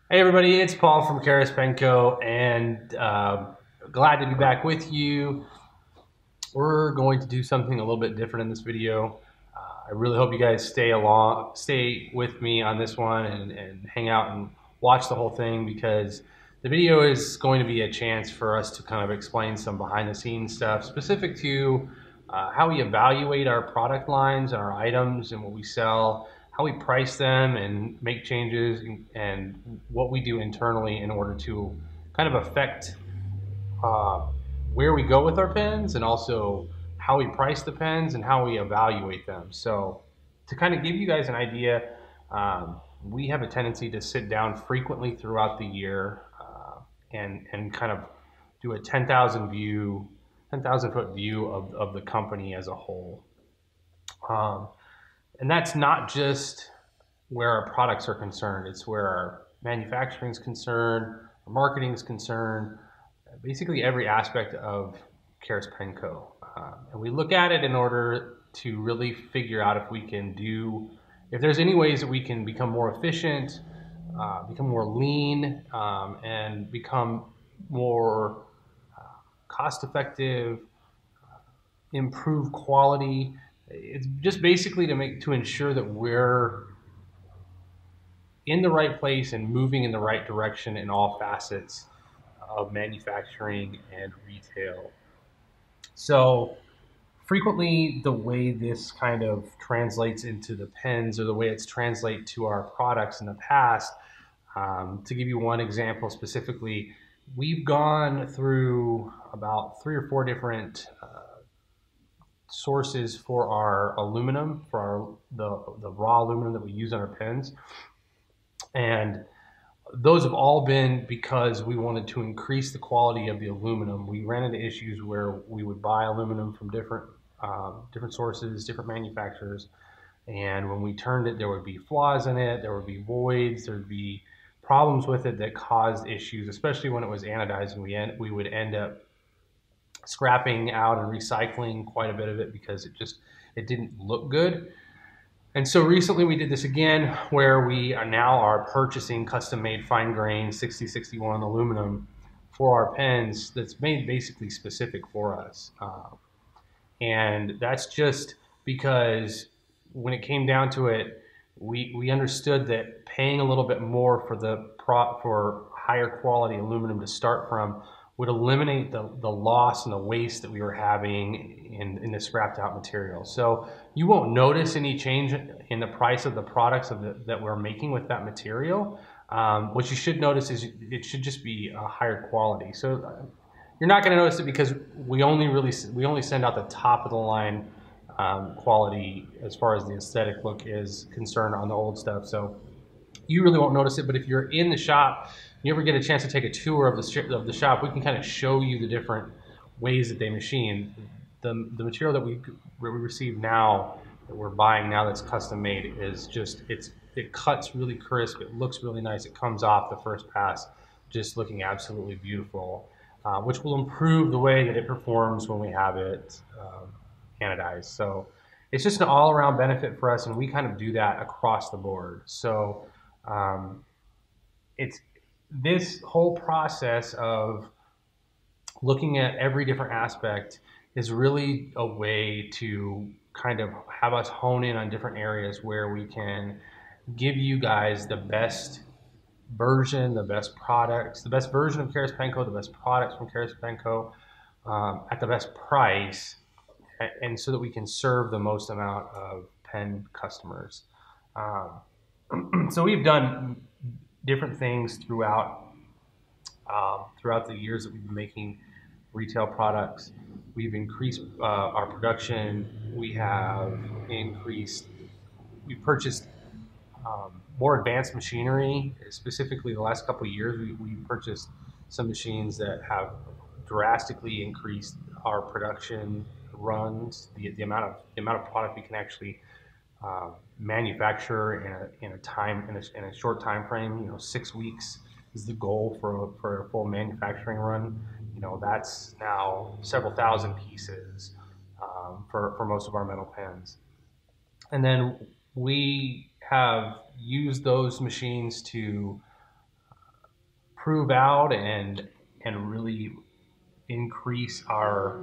Hey everybody, it's Paul from Karis Penco, and glad to be back with you. We're going to do something a little bit different in this video. I really hope you guys stay with me on this one and hang out and watch the whole thing, because the video is going to be a chance for us to kind of explain some behind the scenes stuff specific to how we evaluate our product lines and our items and what we sell, how we price them and make changes, and what we do internally in order to kind of affect uh, where we go with our pens, and also how we price the pens and how we evaluate them. So to kind of give you guys an idea, we have a tendency to sit down frequently throughout the year and kind of do a 10,000 foot view of the company as a whole. Um, and that's not just where our products are concerned. It's where our manufacturing is concerned, our marketing is concerned, basically every aspect of Karis Penco. And we look at it in order to really figure out if there's any ways that we can become more efficient, become more lean, and become more cost effective, improve quality. It's just basically to ensure that we're in the right place and moving in the right direction in all facets of manufacturing and retail. So frequently the way this kind of translates into the pens, or the way it's translated to our products in the past, to give you one example specifically, we've gone through about 3 or 4 different sources for our aluminum, for the raw aluminum that we use on our pens. And those have all been because we wanted to increase the quality of the aluminum. We ran into issues where we would buy aluminum from different sources, different manufacturers, and when we turned it, there would be flaws in it, there would be voids, there would be problems with it that caused issues, especially when it was anodized. And we would end up scrapping out and recycling quite a bit of it because it didn't look good. And so recently we did this again, where we are purchasing custom-made fine grain 6061 aluminum for our pens that's made basically specific for us. And that's just because when it came down to it, we understood that paying a little bit more for higher quality aluminum to start from would eliminate the loss and the waste that we were having in the scrapped out material. So you won't notice any change in the price of the products that we're making with that material. What you should notice is it should just be a higher quality. So you're not going to notice it because we only send out the top of the line quality as far as the aesthetic look is concerned on the old stuff. So you really won't notice it. But if you're in the shop, you ever get a chance to take a tour of the shop, we can kind of show you the different ways that they machine. The material that we receive now, that we're buying now, that's custom made, is just it cuts really crisp. It looks really nice. It comes off the first pass just looking absolutely beautiful, which will improve the way that it performs when we have it anodized. So it's just an all-around benefit for us, and we kind of do that across the board. So it's this whole process of looking at every different aspect is really a way to kind of have us hone in on different areas where we can give you guys the best version, the best products, the best version of Karis Penco, the best products from Karis Penco, at the best price, and so that we can serve the most amount of pen customers. So we've done different things throughout the years that we've been making retail products. We've increased our production. We purchased more advanced machinery. Specifically, the last couple of years, we purchased some machines that have drastically increased our production runs, the amount of product we can actually manufacture in a short time frame. 6 weeks is the goal for a full manufacturing run. That's now several thousand pieces for most of our metal pens. And then we have used those machines to prove out and really increase our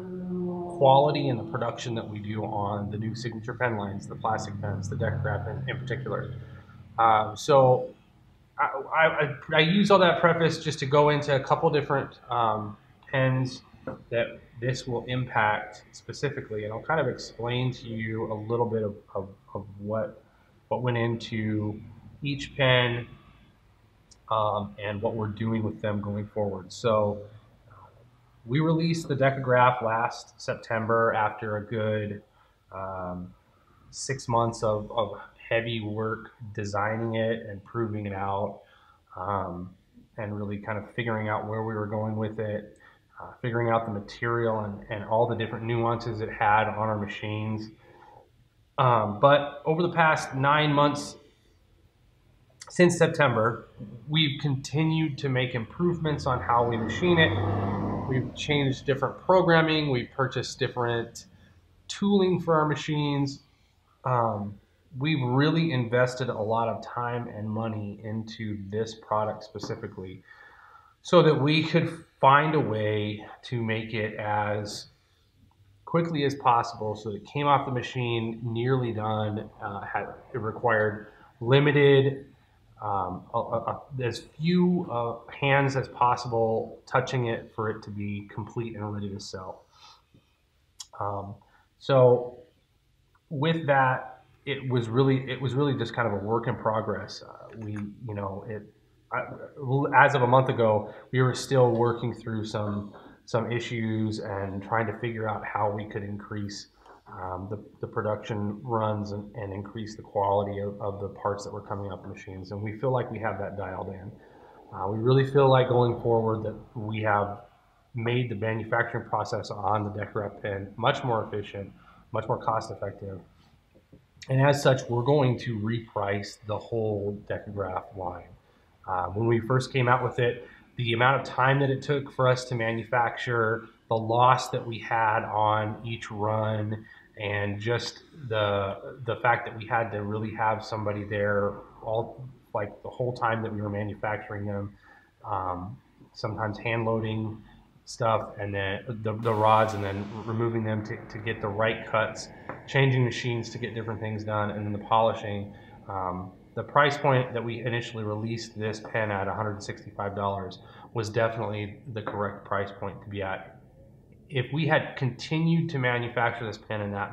quality in the production that we do on the new signature pen lines, the plastic pens, the DecaGraph in particular. So I use all that preface just to go into a couple different pens that this will impact specifically, and I'll kind of explain to you a little bit of what went into each pen and what we're doing with them going forward. So we released the DecaGraph last September after a good 6 months of heavy work designing it and proving it out, and really kind of figuring out where we were going with it, figuring out the material and all the different nuances it had on our machines. But over the past 9 months since September, we've continued to make improvements on how we machine it. We've changed different programming. We've purchased different tooling for our machines. We've really invested a lot of time and money into this product specifically so that we could find a way to make it as quickly as possible so that it came off the machine nearly done. It required limited, as few hands as possible touching it for it to be complete and ready to sell. So with that, it was really just kind of a work in progress. As of a month ago, we were still working through some issues and trying to figure out how we could increase the production runs and increase the quality of the parts that were coming off the machines. And we feel like we have that dialed in. We really feel like going forward that we have made the manufacturing process on the DecaGraph pen much more efficient, much more cost effective. And as such, we're going to reprice the whole DecaGraph line. When we first came out with it, the amount of time that it took for us to manufacture, the loss that we had on each run, and just the fact that we had to really have somebody there the whole time that we were manufacturing them, sometimes hand loading stuff and then the rods and then removing them to get the right cuts, changing machines to get different things done, and then the polishing. The price point that we initially released this pen at, $165, was definitely the correct price point to be at. If we had continued to manufacture this pen in that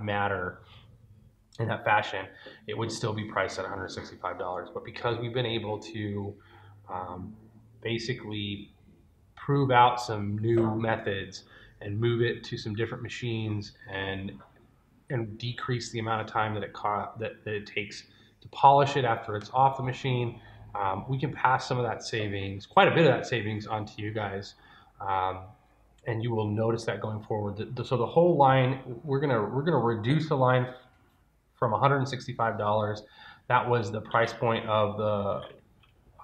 fashion, it would still be priced at $165. But because we've been able to basically prove out some new methods and move it to some different machines and decrease the amount of time that it takes to polish it after it's off the machine, we can pass some of that savings, quite a bit of that savings, onto you guys, and you will notice that going forward. So the whole line, we're gonna reduce the line from $165. That was the price point of the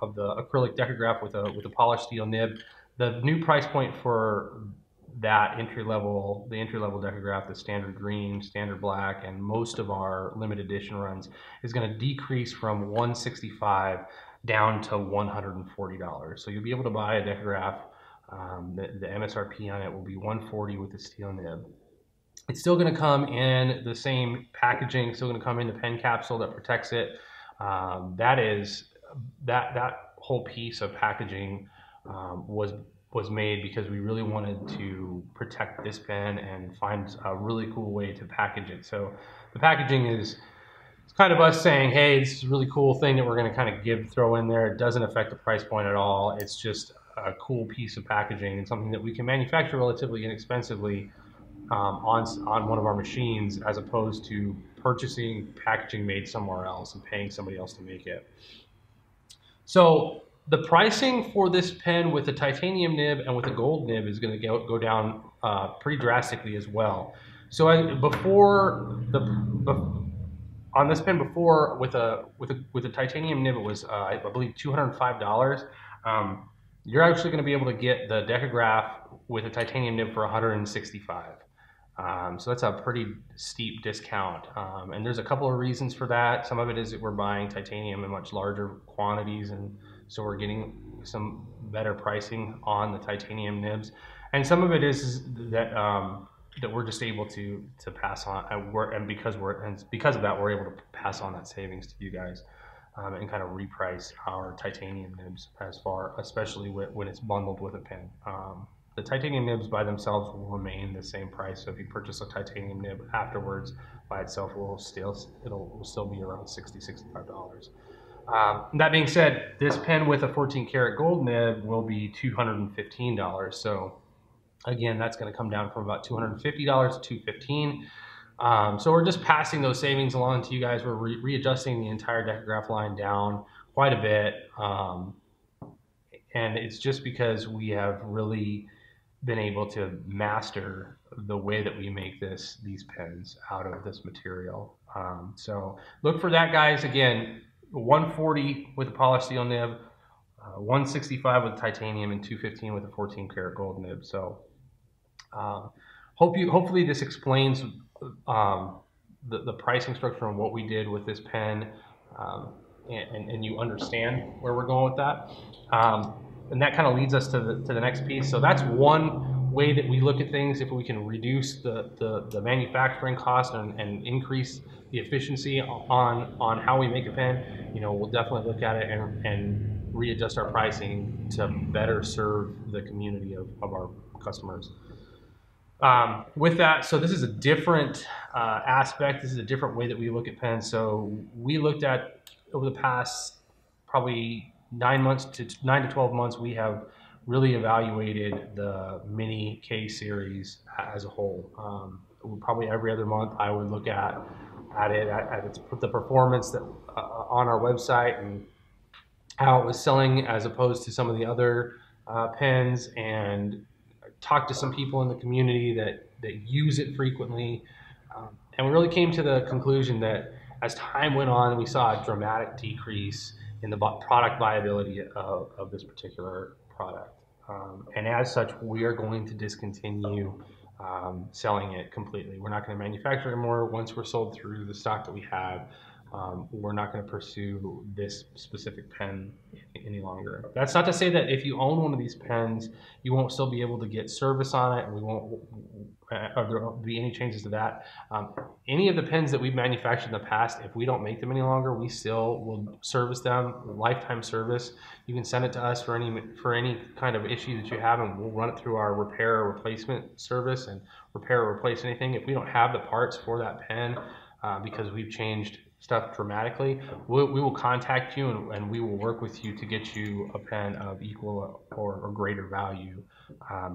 acrylic DecaGraph with a polished steel nib. The new price point for that entry level DecaGraph, the standard green, standard black, and most of our limited edition runs, is going to decrease from $165 down to $140. So you'll be able to buy a DecaGraph. The MSRP on it will be $140 with the steel nib. It's still going to come in the same packaging, still going to come in the pen capsule that protects it. That whole piece of packaging was made because we really wanted to protect this pen and find a really cool way to package it. So the packaging it's kind of us saying, hey, this is a really cool thing that we're going to kind of throw in there. It doesn't affect the price point at all. It's just a cool piece of packaging and something that we can manufacture relatively inexpensively on one of our machines, as opposed to purchasing packaging made somewhere else and paying somebody else to make it. So the pricing for this pen with the titanium nib and with the gold nib is going to go down pretty drastically as well. So on this pen before, with a titanium nib, it was I believe $205. You're actually going to be able to get the DecaGraph with a titanium nib for $165. So that's a pretty steep discount, and there's a couple of reasons for that. Some of it is that we're buying titanium in much larger quantities, and so we're getting some better pricing on the titanium nibs, and some of it is that that we're just able to pass on, and because of that we're able to pass on that savings to you guys, and kind of reprice our titanium nibs especially when it's bundled with a pin. The titanium nibs by themselves will remain the same price. So if you purchase a titanium nib afterwards by itself, it will still be around $65. That being said, this pen with a 14 karat gold nib will be $215. So again, that's going to come down from about $250 to $215. So we're just passing those savings along to you guys. We're readjusting the entire DecaGraph line down quite a bit. And it's just because we have really been able to master the way that we make these pens out of this material. So look for that, guys. Again, 140 with a polished steel nib, 165 with titanium, and 215 with a 14 karat gold nib. So hopefully this explains the pricing structure and what we did with this pen, and you understand where we're going with that. And that kind of leads us to the next piece. So that's one way that we look at things. If we can reduce the manufacturing cost and increase the efficiency on how we make a pen, we'll definitely look at it and readjust our pricing to better serve the community of our customers. With that, so this is a different aspect. This is a different way that we look at pens. So we looked at, over the past probably 9 to 12 months, we have really evaluated the Mini K series as a whole. Probably every other month I would look at the performance that on our website and how it was selling as opposed to some of the other pens, and talk to some people in the community that use it frequently. And we really came to the conclusion that as time went on, we saw a dramatic decrease in the product viability of this particular product. And as such, we are going to discontinue selling it completely. We're not going to manufacture it anymore. Once we're sold through the stock that we have, we're not going to pursue this specific pen any longer. That's not to say that if you own one of these pens, you won't still be able to get service on it, and there won't be any changes to that. Any of the pens that we've manufactured in the past, if we don't make them any longer, we still will service them, lifetime service. You can send it to us for any kind of issue that you have, and we'll run it through our repair or replacement service and repair or replace anything. If we don't have the parts for that pen, because we've changed stuff dramatically, we will contact you and we will work with you to get you a pen of equal or greater value,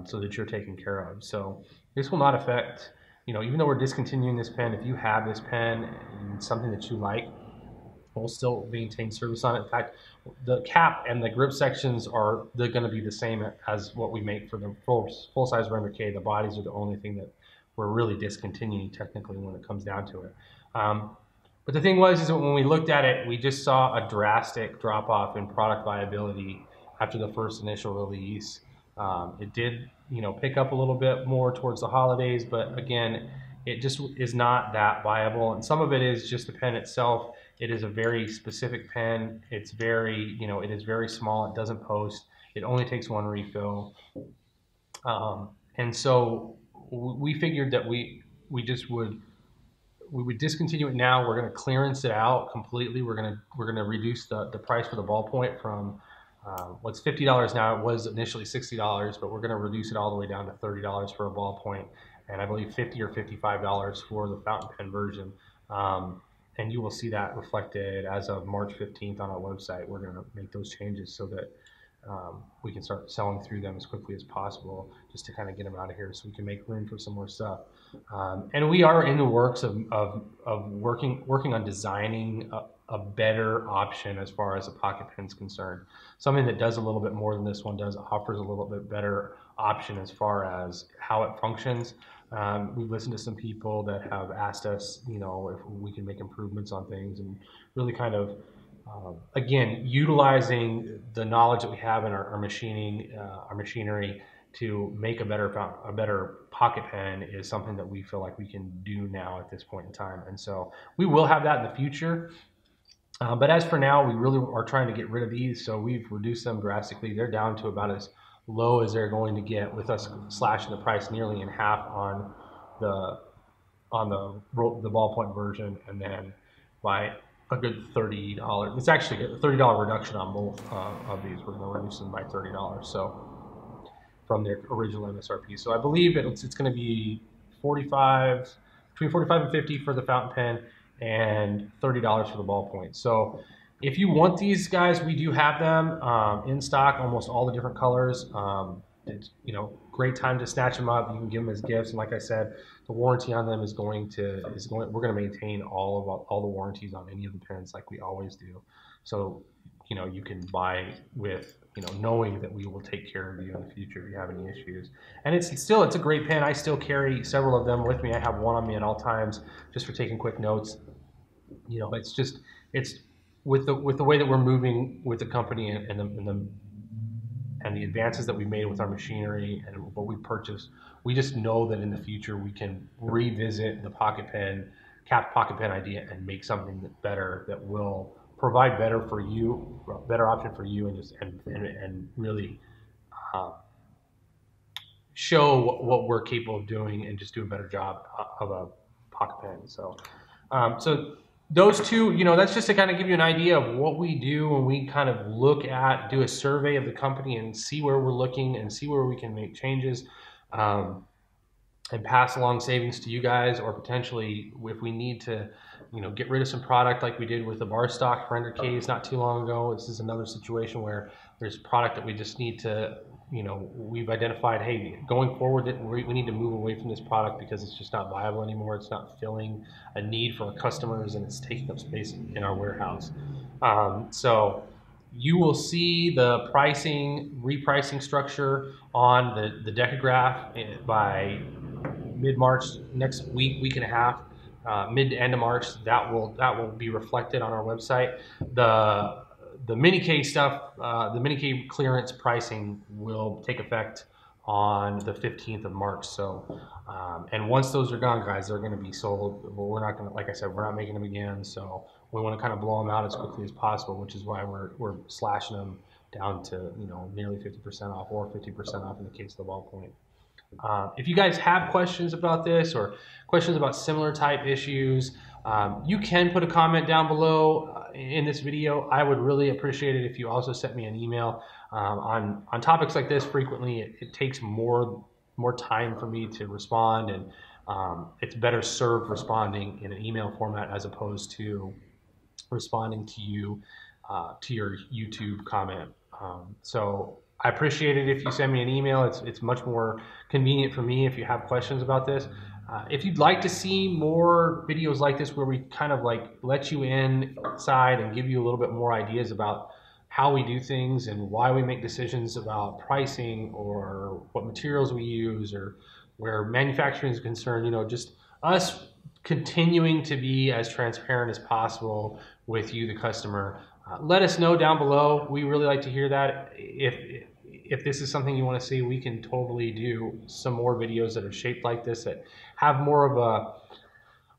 so that you're taken care of. So this will not affect, even though we're discontinuing this pen, if you have this pen and something that you like, we'll still maintain service on it. In fact, the cap and the grip sections they're going to be the same as what we make for the full-size Render K. The bodies are the only thing that we're really discontinuing technically when it comes down to it. But the thing is that when we looked at it, we just saw a drastic drop-off in product viability after the first initial release. It did, pick up a little bit more towards the holidays, but again, it just is not that viable. And some of it is just the pen itself. It is a very specific pen. It's very, it is very small. It doesn't post. It only takes one refill. And so we figured that we would discontinue it now. We're going to clearance it out completely. We're going to reduce the price for the ballpoint from what's $50 now. It was initially $60, but we're going to reduce it all the way down to $30 for a ballpoint, and I believe $50 or $55 for the fountain pen version. And you will see that reflected as of March 15th on our website. We're going to make those changes so that we can start selling through them as quickly as possible, just to kind of get them out of here so we can make room for some more stuff. And we are in the works of working on designing a better option as far as a pocket pen is concerned. Something that does a little bit more than this one does, offers a little bit better option as far as how it functions. We've listened to some people that have asked us, if we can make improvements on things, and really kind of again, utilizing the knowledge that we have in our machinery to make a better pocket pen is something that we feel like we can do now at this point in time. And so we will have that in the future. But as for now, we really are trying to get rid of these, so we've reduced them drastically. They're down to about as low as they're going to get, with us slashing the price nearly in half on the the ballpoint version, and then by a good $30. It's actually a $30 reduction on both of these. We're going to reduce them by $30, so from their original MSRP. So I believe it's going to be between 45 and 50 for the fountain pen, and $30 for the ballpoint. So if you want these guys, we do have them in stock, almost all the different colors. It's, great time to snatch them up. You can give them as gifts, and like I said, the warranty on them we're going to maintain all the warranties on any of the pens, like we always do. So you can buy with knowing that we will take care of you in the future if you have any issues. And it's a great pen. I still carry several of them with me. I have one on me at all times just for taking quick notes. It's with the way that we're moving with the company and the advances that we made with our machinery and what we purchased, we just know that in the future we can revisit the capped pocket pen idea and make something that's better, that will provide better option for you, and really show what we're capable of doing, and just do a better job of a pocket pen. So those two, that's just to kind of give you an idea of what we do when we kind of do a survey of the company and see where we're looking and see where we can make changes, and pass along savings to you guys, or potentially if we need to, get rid of some product like we did with the bar stock render case not too long ago. This is another situation where there's product that we just need to, we've identified, hey, going forward, we need to move away from this product because it's just not viable anymore. It's not filling a need for our customers, and it's taking up space in our warehouse. So you will see the repricing structure on the DecaGraph by mid-March, next week and a half, mid to end of March. That will be reflected on our website. The mini K stuff, the mini K clearance pricing will take effect on the 15th of March. So, and once those are gone, guys, they're going to be sold. But we're not going to, like I said, we're not making them again. So we want to kind of blow them out as quickly as possible, which is why we're slashing them down to nearly 50% off, or 50% off in the case of the ballpoint. If you guys have questions about this, or questions about similar type issues, you can put a comment down below in this video. I would really appreciate it if you also sent me an email. On topics like this, frequently it takes more time for me to respond, and it's better served responding in an email format as opposed to responding to you to your YouTube comment. So I appreciate it if you send me an email. It's much more convenient for me if you have questions about this. If you'd like to see more videos like this, where we kind of like let you inside and give you a little bit more ideas about how we do things and why we make decisions about pricing, or what materials we use, or where manufacturing is concerned, just us continuing to be as transparent as possible with you, the customer. Let us know down below. We really like to hear that. If this is something you want to see, we can totally do some more videos that are shaped like this, that have more of a,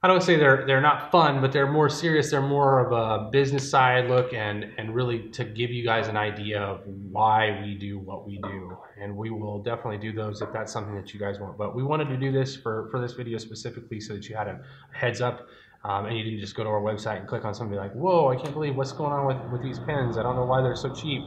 I don't say they're not fun, but they're more serious. They're more of a business side look, and really to give you guys an idea of why we do what we do. And we will definitely do those if that's something that you guys want. But we wanted to do this for this video specifically so that you had a heads up, and you didn't just go to our website and click on something like, whoa, I can't believe what's going on with these pens. I don't know why they're so cheap.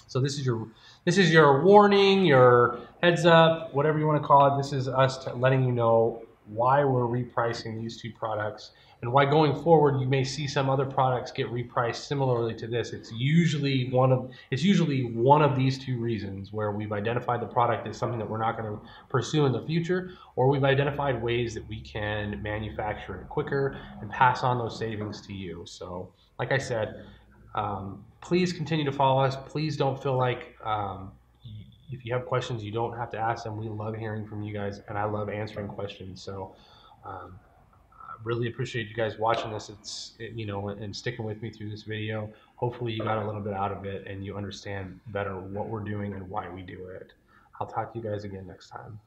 So this is your warning, your heads up, whatever you want to call it. This is us letting you know why we're repricing these two products, and why going forward you may see some other products get repriced similarly to this. It's usually one of these two reasons, where we've identified the product as something that we're not going to pursue in the future, or we've identified ways that we can manufacture it quicker and pass on those savings to you. So like I said, please continue to follow us. Please don't feel like if you have questions, you don't have to ask them. We love hearing from you guys, and I love answering questions. So I really appreciate you guys watching this. And sticking with me through this video. Hopefully you got a little bit out of it, and you understand better what we're doing and why we do it. I'll talk to you guys again next time.